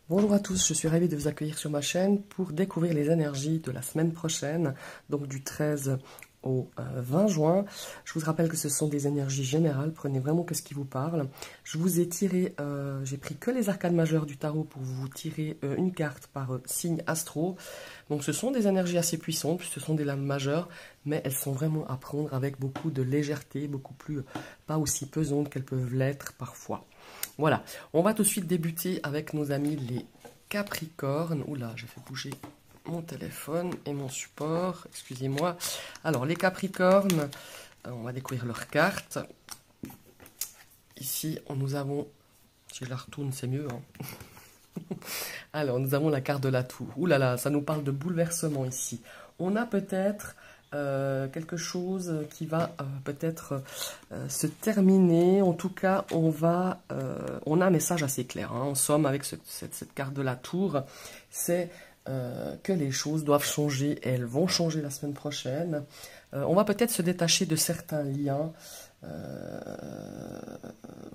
Bonjour à tous, je suis ravi de vous accueillir sur ma chaîne pour découvrir les énergies de la semaine prochaine, donc du 13 au 20 juin. Je vous rappelle que ce sont des énergies générales, prenez vraiment que ce qui vous parle. Je vous ai tiré, j'ai pris que les arcanes majeures du tarot pour vous tirer une carte par signe astro. Donc ce sont des énergies assez puissantes, ce sont des lames majeures, mais elles sont vraiment à prendre avec beaucoup de légèreté, beaucoup plus, pas aussi pesantes qu'elles peuvent l'être parfois. Voilà, on va tout de suite débuter avec nos amis les Capricornes. Oula, j'ai fait bouger mon téléphone et mon support, excusez-moi. Alors, les Capricornes, on va découvrir leurs cartes. Ici, nous avons, si je la retourne, c'est mieux. Hein. Alors, nous avons la carte de la tour. Ouh là là, ça nous parle de bouleversement ici. On a peut-être quelque chose qui va peut-être se terminer. En tout cas, on a un message assez clair. Hein. En somme, avec cette carte de la tour, c'est que les choses doivent changer et elles vont changer la semaine prochaine. On va peut-être se détacher de certains liens.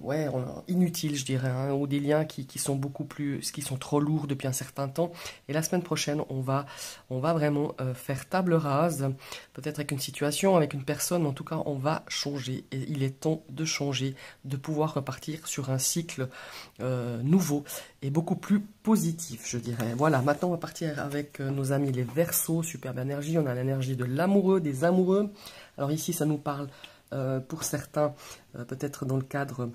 Ouais, inutiles, je dirais, hein, ou des liens qui sont qui sont trop lourds depuis un certain temps. Et la semaine prochaine, on va vraiment faire table rase, peut-être avec une situation, avec une personne, mais en tout cas, on va changer. Et il est temps de changer, de pouvoir repartir sur un cycle nouveau et beaucoup plus positif, je dirais. Voilà, maintenant, on va partir avec nos amis les Verseaux, superbe énergie. On a l'énergie de l'amoureux, des amoureux. Alors ici, ça nous parle pour certains, peut-être dans le cadre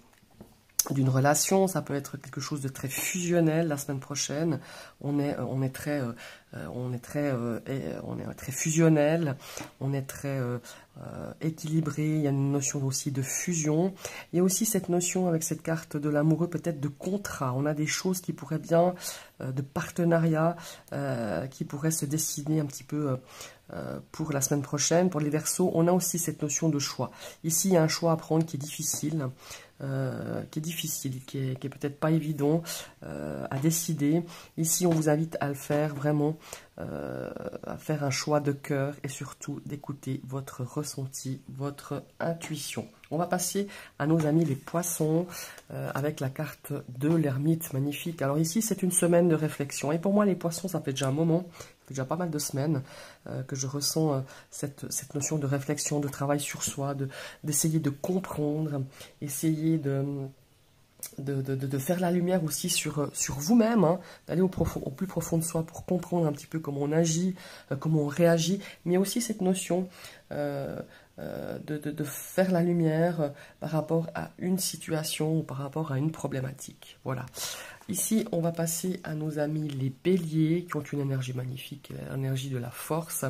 d'une relation, ça peut être quelque chose de très fusionnel la semaine prochaine. On est très fusionnel, on est très équilibré. Il y a une notion aussi de fusion. Il y a aussi cette notion avec cette carte de l'amoureux, peut-être de contrat. On a des choses qui pourraient bien, de partenariat, qui pourraient se dessiner un petit peu pour la semaine prochaine. Pour les Verseaux, on a aussi cette notion de choix. Ici, il y a un choix à prendre qui est difficile. Qui est peut-être pas évident à décider. Ici, on vous invite à le faire vraiment, à faire un choix de cœur et surtout d'écouter votre ressenti, votre intuition. On va passer à nos amis les Poissons avec la carte de l'ermite magnifique. Alors ici, c'est une semaine de réflexion. Et pour moi, les Poissons, ça fait déjà un moment, ça fait déjà pas mal de semaines que je ressens cette notion de réflexion, de travail sur soi, d'essayer de comprendre, essayer de faire la lumière aussi sur vous-même, hein, d'aller au plus profond de soi pour comprendre un petit peu comment on agit, comment on réagit, mais aussi cette notion de faire la lumière par rapport à une situation ou par rapport à une problématique. Voilà. Ici, on va passer à nos amis les Béliers qui ont une énergie magnifique, l'énergie de la force.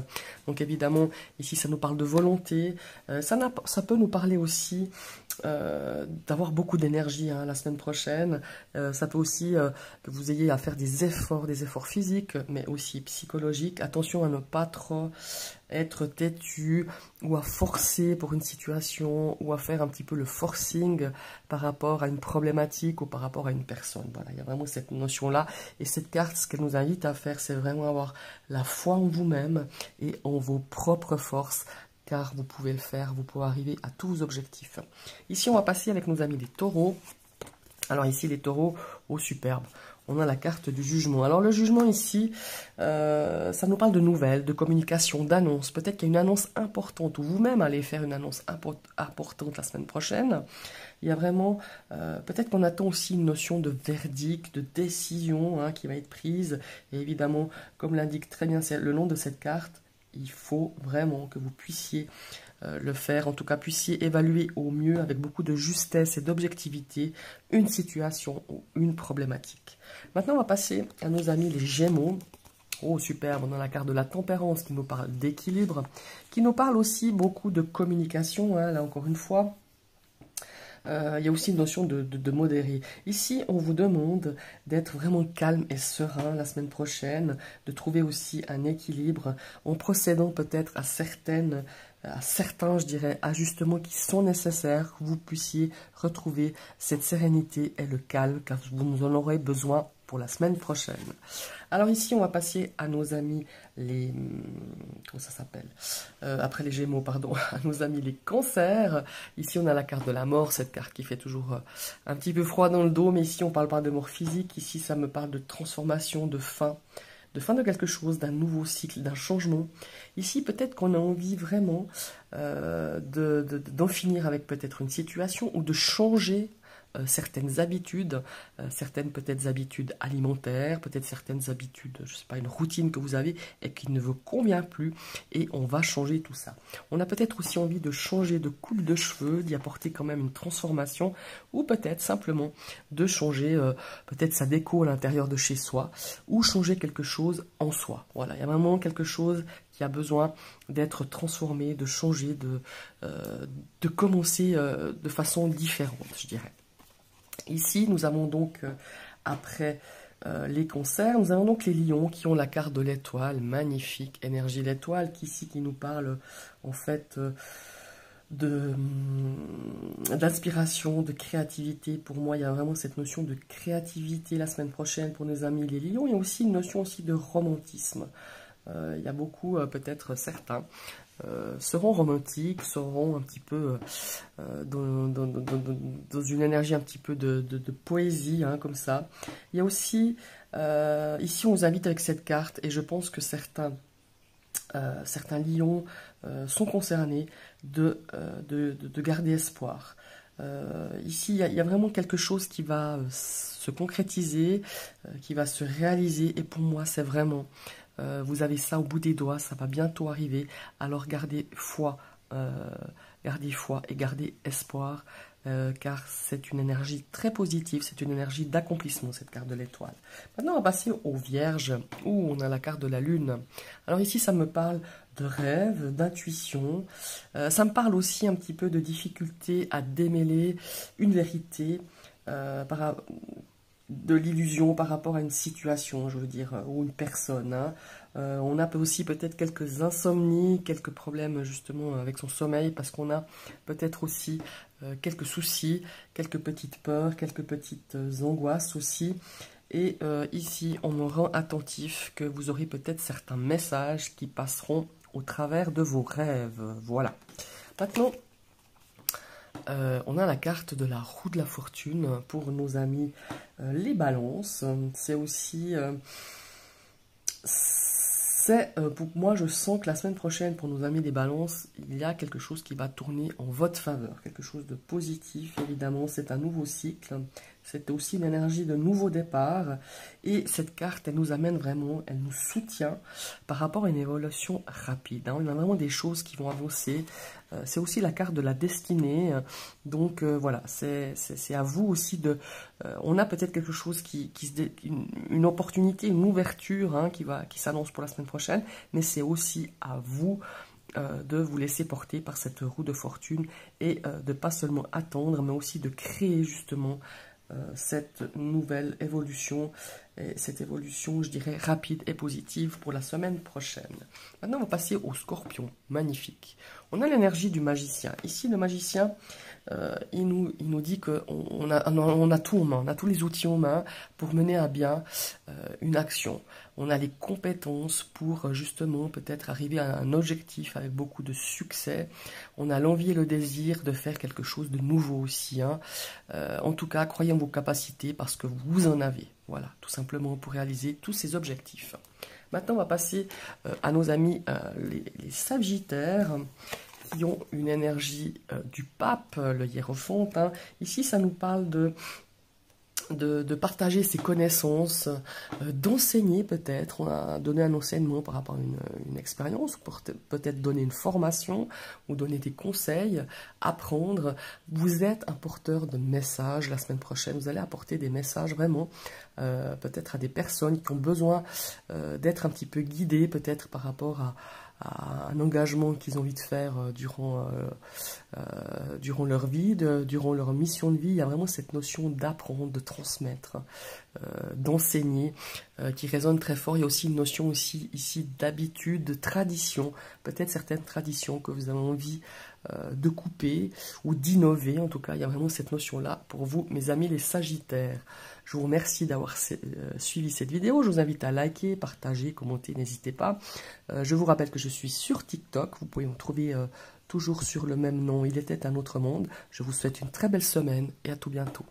Donc évidemment, ici, ça nous parle de volonté. Ça peut nous parler aussi d'avoir beaucoup d'énergie hein, la semaine prochaine. Ça peut aussi que vous ayez à faire des efforts physiques, mais aussi psychologiques. Attention à ne pas trop être têtu ou à forcer pour une situation ou à faire un petit peu le forcing par rapport à une problématique ou par rapport à une personne. Voilà, il y a vraiment cette notion-là. Et cette carte, ce qu'elle nous invite à faire, c'est vraiment avoir la foi en vous-même et en vos propres forces, car vous pouvez le faire, vous pouvez arriver à tous vos objectifs. Ici, on va passer avec nos amis les Taureaux. Alors ici, les Taureaux, oh superbe, on a la carte du jugement. Alors le jugement ici, ça nous parle de nouvelles, de communication, d'annonces. Peut-être qu'il y a une annonce importante, ou vous-même allez faire une annonce importante la semaine prochaine. Il y a vraiment, peut-être qu'on attend aussi une notion de verdict, de décision hein, qui va être prise. Et évidemment, comme l'indique très bien le nom de cette carte, il faut vraiment que vous puissiez le faire, en tout cas puissiez évaluer au mieux avec beaucoup de justesse et d'objectivité une situation ou une problématique. Maintenant, on va passer à nos amis les Gémeaux. Oh superbe, on a la carte de la tempérance qui nous parle d'équilibre, qui nous parle aussi beaucoup de communication, hein, là encore une fois. Il y a aussi une notion de modérer. Ici, on vous demande d'être vraiment calme et serein la semaine prochaine, de trouver aussi un équilibre en procédant peut-être à certains, je dirais, ajustements qui sont nécessaires, que vous puissiez retrouver cette sérénité et le calme, car vous en aurez besoin pour la semaine prochaine. Alors ici, on va passer à nos amis les... Comment ça s'appelle après les Gémeaux, pardon. À nos amis les Cancers. Ici, on a la carte de la mort, cette carte qui fait toujours un petit peu froid dans le dos. Mais ici, on ne parle pas de mort physique. Ici, ça me parle de transformation, de fin de quelque chose, d'un nouveau cycle, d'un changement. Ici, peut-être qu'on a envie vraiment d'en finir avec peut-être une situation ou de changer certaines habitudes, certaines peut-être habitudes alimentaires, peut-être certaines habitudes, je ne sais pas, une routine que vous avez et qui ne vous convient plus, et on va changer tout ça. On a peut-être aussi envie de changer de coupe de cheveux, d'y apporter quand même une transformation, ou peut-être simplement de changer peut-être sa déco à l'intérieur de chez soi, ou changer quelque chose en soi. Voilà, il y a vraiment quelque chose qui a besoin d'être transformé, de changer, de commencer de façon différente, je dirais. Ici, nous avons donc, après les Cancers, nous avons donc les Lions qui ont la carte de l'étoile, magnifique, énergie l'étoile, qui nous parle en fait d'inspiration, de créativité. Pour moi, il y a vraiment cette notion de créativité la semaine prochaine pour nos amis les Lions. Il y a aussi une notion aussi de romantisme. Il y a beaucoup, peut-être certains, seront romantiques, seront un petit peu dans une énergie un petit peu de poésie, hein, comme ça. Il y a aussi, ici on vous invite avec cette carte, et je pense que certains lions sont concernés de garder espoir. Ici, il y a vraiment quelque chose qui va se concrétiser, qui va se réaliser, et pour moi, c'est vraiment... vous avez ça au bout des doigts, ça va bientôt arriver. Alors gardez foi et gardez espoir, car c'est une énergie très positive, c'est une énergie d'accomplissement, cette carte de l'étoile. Maintenant, on va passer aux Vierges, où on a la carte de la Lune. Alors ici, ça me parle de rêve, d'intuition. Ça me parle aussi un petit peu de difficulté à démêler une vérité de l'illusion par rapport à une situation, je veux dire, ou une personne. Hein. On a aussi peut-être quelques insomnies, quelques problèmes justement avec son sommeil, parce qu'on a peut-être aussi quelques soucis, quelques petites peurs, quelques petites angoisses aussi. Et ici, on me rend attentif que vous aurez peut-être certains messages qui passeront au travers de vos rêves. Voilà. Maintenant, on a la carte de la roue de la fortune pour nos amis les balances. C'est aussi... pour moi, je sens que la semaine prochaine, pour nos amis des balances, il y a quelque chose qui va tourner en votre faveur. Quelque chose de positif, évidemment. C'est un nouveau cycle. C'est aussi une énergie de nouveau départ. Et cette carte, elle nous amène vraiment, elle nous soutient par rapport à une évolution rapide. Hein. On a vraiment des choses qui vont avancer. C'est aussi la carte de la destinée. Donc voilà, c'est à vous aussi de... on a peut-être quelque chose une opportunité, une ouverture, hein, qui s'annonce pour la semaine prochaine. Mais c'est aussi à vous de vous laisser porter par cette roue de fortune et de pas seulement attendre, mais aussi de créer justement cette nouvelle évolution, et cette évolution, je dirais, rapide et positive pour la semaine prochaine. Maintenant, on va passer au Scorpion. Magnifique. On a l'énergie du magicien. Ici, le magicien, il nous dit qu'on a tout en main, on a tous les outils en main pour mener à bien une action. On a les compétences pour justement peut-être arriver à un objectif avec beaucoup de succès. On a l'envie et le désir de faire quelque chose de nouveau aussi. Hein. En tout cas, croyez en vos capacités parce que vous en avez. Voilà, tout simplement pour réaliser tous ces objectifs. Maintenant, on va passer à nos amis les Sagittaires, qui ont une énergie du pape, le hiérophante. Hein. Ici, ça nous parle de partager ses connaissances, d'enseigner peut-être. On a donné un enseignement par rapport à une expérience, peut-être donner une formation ou donner des conseils, apprendre. Vous êtes un porteur de messages la semaine prochaine. Vous allez apporter des messages vraiment peut-être à des personnes qui ont besoin d'être un petit peu guidées peut-être par rapport à un engagement qu'ils ont envie de faire durant leur vie, durant leur mission de vie. Il y a vraiment cette notion d'apprendre, de transmettre, d'enseigner qui résonne très fort. Il y a aussi une notion aussi ici d'habitude, de tradition, peut-être certaines traditions que vous avez envie de couper ou d'innover. En tout cas, il y a vraiment cette notion-là pour vous, mes amis les Sagittaires. Je vous remercie d'avoir suivi cette vidéo. Je vous invite à liker, partager, commenter, n'hésitez pas. Je vous rappelle que je suis sur TikTok. Vous pouvez me trouver toujours sur le même nom. Il était un autre monde. Je vous souhaite une très belle semaine et à tout bientôt.